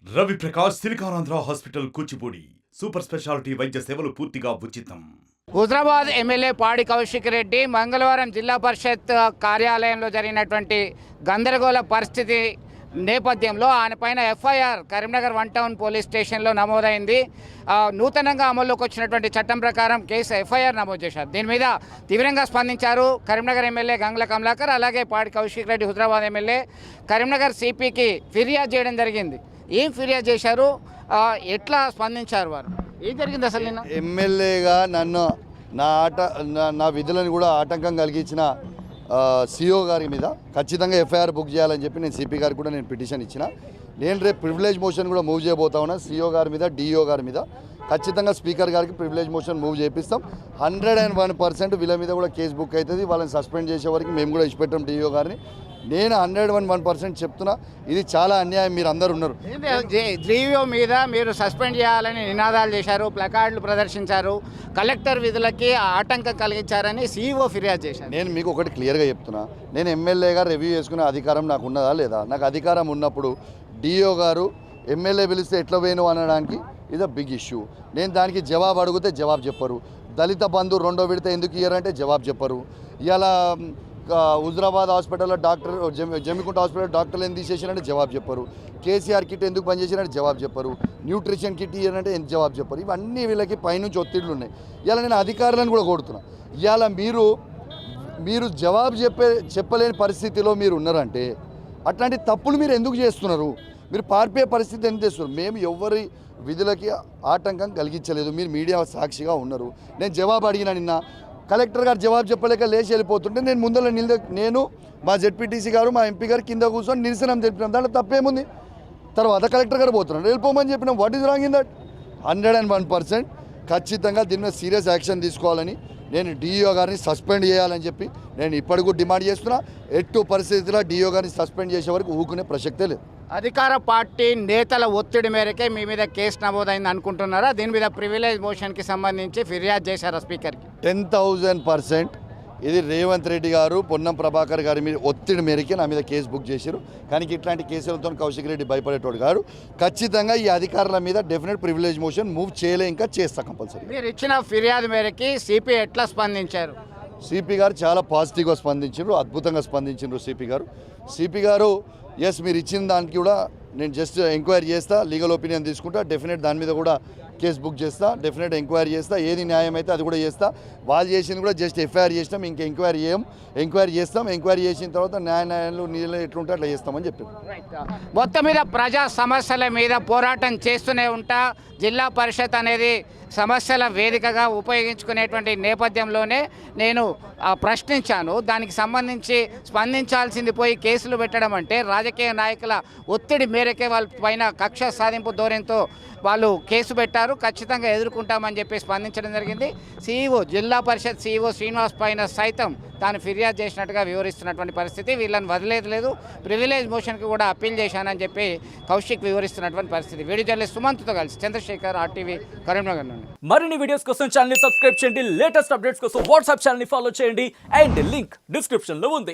Ravi Prakash Siliconandhra hospital Kuchipudi super speciality వైద్య సేవలు పూర్తిగా ఉచితం. హుజరాబాద్ ఎమ్మెల్యే పాడి కౌశిక్ రెడ్డి మంగళవారం జిల్లా పరిషత్ కార్యాలయంలో జరిగినటువంటి గందరగోళ పరిస్థితి నేపథ్యంలో ఆయన పైన ఎఫ్ఐఆర్ కరీంనగర్ 1 టౌన్ పోలీస్ స్టేషన్లో నమోదైంది. నూతనంగా అమల్లోకి వచ్చినటువంటి చట్టం ప్రకారం కేసు ఎఫ్ఐఆర్ నమోదు చేశారు. దీని మీద తీవ్రంగా స్పందించారు కరీంనగర్ ఎమ్మెల్యే గంగుల కమలాకర్, అలాగే పాడి కౌశిక్ రెడ్డి. హుజరాబాద్ ఎమ్మెల్యే కరీంనగర్ సిపికి ఫిర్యాదు చేయడం జరిగింది. ఏం ఫిర్యాదు చేశారు, ఎట్లా స్పందించారు వారు, ఏం జరిగింది అసలు? నిన్న ఎమ్మెల్యేగా నన్ను నా విధులను కూడా ఆటంకం కలిగించిన సిఓ గారి మీద ఖచ్చితంగా ఎఫ్ఐఆర్ బుక్ చేయాలని చెప్పి నేను సిపి గారికి కూడా నేను పిటిషన్ ఇచ్చిన. నేను రేపు ప్రివిలేజ్ మోషన్ కూడా మూవ్ చేయబోతా ఉన్నా. సిఓ గారి మీద, డిఓ గారి మీద ఖచ్చితంగా స్పీకర్ గారికి ప్రివిలేజ్ మోషన్ మూవ్ చేపిస్తాం. 101% వీళ్ళ మీద కూడా కేసు బుక్ అవుతుంది. వాళ్ళని సస్పెండ్ చేసే వరకు మేము కూడా ఇచ్చిపెట్టాం డిఓ గారిని. నేను 101% చెప్తున్నా, ఇది చాలా అన్యాయం. మీరు అందరు ఉన్నారు. జీవో మీద మీరు సస్పెండ్ చేయాలని నినాదాలు చేశారు, ప్లకార్డులు ప్రదర్శించారు, కలెక్టర్ విధులకి ఆటంకం కలిగించారని సిఇఓ ఫిర్యాదు చేశారు. నేను మీకు ఒకటి క్లియర్గా చెప్తున్నా, నేను ఎమ్మెల్యేగా రివ్యూ చేసుకునే అధికారం నాకు ఉన్నదా లేదా? నాకు అధికారం ఉన్నప్పుడు డిఓ గారు ఎమ్మెల్యే పిలిస్తే ఎట్లా వేయను అనడానికి ఇది బిగ్ ఇష్యూ. నేను దానికి జవాబు అడిగితే జవాబు చెప్పరు. దళిత బంధు 2వ విడత ఎందుకు ఇయ్యారంటే జవాబు చెప్పరు. ఇలా హుజరాబాద్ హాస్పిటల్లో డాక్టర్ జమ్మికుంట హాస్పిటల్ డాక్టర్లు ఎందుకు తీసేసారంటే జవాబు చెప్పరు. కేసీఆర్ కిట్ ఎందుకు పనిచేసారంటే జవాబు చెప్పరు. న్యూట్రిషన్ కిట్ ఇయ్యారంటే ఎందుకు జవాబు చెప్పరు. ఇవన్నీ వీళ్ళకి పైనుంచి ఒత్తిళ్లు ఉన్నాయి. ఇలా నేను అధికారులను కూడా కోరుతున్నా, ఇవాళ మీరు జవాబు చెప్పలేని పరిస్థితిలో మీరు ఉన్నారంటే అట్లాంటి తప్పులు మీరు ఎందుకు చేస్తున్నారు? మీరు పార్పే పరిస్థితి ఎందుకు చేస్తున్నారు? మేము ఎవరి విధులకి ఆటంకం కలిగించలేదు. మీరు మీడియా సాక్షిగా ఉన్నారు. నేను జవాబు అడిగినా, నిన్న కలెక్టర్ గారు జవాబు చెప్పలేక లేచి వెళ్ళిపోతుంటే నేను ముందర నేను మా జెడ్పీటీసీ గారు, మా ఎంపీ గారు కింద కూర్చొని నిరసనం తెలిపినాం. దాంట్లో తప్పేముంది? తర్వాత కలెక్టర్ గారు పోతున్నాడు, వెళ్ళిపోమని చెప్పినాం. What is wrong in that? 101% ఖచ్చితంగా దీని మీద సీరియస్ యాక్షన్ తీసుకోవాలని, నేను డిఓ గారిని సస్పెండ్ చేయాలని చెప్పి నేను ఇప్పటికూ డిమాండ్ చేస్తున్నా. ఎట్టు పరిస్థితిలో డిఓ గారిని సస్పెండ్ చేసే వరకు ఊకునే ప్రసక్తే లేదు. అధికార పార్టీ నేతల ఒత్తిడి మేరకే మీ మీద కేసు నమోదైంది అనుకుంటున్నారా? దీని మీద ప్రివిలేజ్ మోషన్కి సంబంధించి ఫిర్యాదు చేశారా స్పీకర్కి? 10,000% ఇది రేవంత్ రెడ్డి గారు, పొన్నం ప్రభాకర్ గారి మీద ఒత్తిడి మేరకే నా మీద కేసు బుక్ చేశారు. కానీ ఇట్లాంటి కేసులతో కౌశిక్ రెడ్డి భయపడేటోడు గారు. ఖచ్చితంగా ఈ అధికారుల మీద డెఫినెట్ ప్రివిలేజ్ మోషన్ మూవ్ చేయలే, ఇంకా చేస్తా కంపల్సరీ. మీరు ఇచ్చిన ఫిర్యాదు మేరకి సిపి ఎట్లా స్పందించారు? సిపి గారు చాలా పాజిటివ్గా స్పందించారు, అద్భుతంగా స్పందించారు సిపి గారు. ఎస్, మీరు ఇచ్చిన దానికి కూడా నేను జస్ట్ ఎంక్వైరీ చేస్తా, లీగల్ ఒపీనియన్ తీసుకుంటా, డెఫినెట్ దాని మీద కూడా కేసు బుక్ చేస్తా, డెఫినెట్ ఎంక్వైరీ చేస్తా. ఏది న్యాయం అయితే అది కూడా చేస్తా. వాళ్ళు చేసింది కూడా జస్ట్ ఎఫ్ఐఆర్ చేసినాం, ఇంకా ఎంక్వైరీ చేస్తాం. ఎంక్వైరీ చేసిన తర్వాత న్యాయాలు నీళ్ళు ఎట్లుంటే అట్లా చేస్తామని చెప్పారు. మొత్తం మీద ప్రజా సమస్యల మీద పోరాటం చేస్తూనే ఉంటా. జిల్లా పరిషత్ అనేది సమస్యల వేదికగా ఉపయోగించుకునేటువంటి నేపథ్యంలోనే నేను ప్రశ్నించాను. దానికి సంబంధించి స్పందించాల్సింది పోయి కేసులు పెట్టడం అంటే రాజకీయ నాయకుల ఒత్తిడి మేరకే వాళ్ళ పైన కక్ష సాధింపు ధోరణితో వాళ్ళు కేసు పెట్టారు. ఖచ్చితంగా ఎదుర్కొంటామని చెప్పి స్పందించడం జరిగింది. జిల్లా పరిషత్ సిఇఓ శ్రీనివాస్ పైన సైతం తాను ఫిర్యాదు చేసినట్టుగా వివరిస్తున్నటువంటి పరిస్థితి. వీళ్ళని వదిలేదు లేదు, ప్రివిలేజ్ మోషన్కి కూడా అప్పీల్ చేశానని చెప్పి కౌశిక్ వివరిస్తున్నటువంటి పరిస్థితి. వీడియో జర్నలిస్ట్ సుమంత్తో కలిసి చంద్రశేఖర్, RTV, కరీంనగర్ నుండి. మరిన్ని వీడియోస్ కోసం ఛానల్ ని సబ్స్క్రైబ్ చేయండి. లేటెస్ట్ అప్డేట్స్ కోసం వాట్సాప్ ఛానల్ ని ఫాలో చేయండి. అండ్ లింక్ డిస్క్రిప్షన్ లో ఉంది.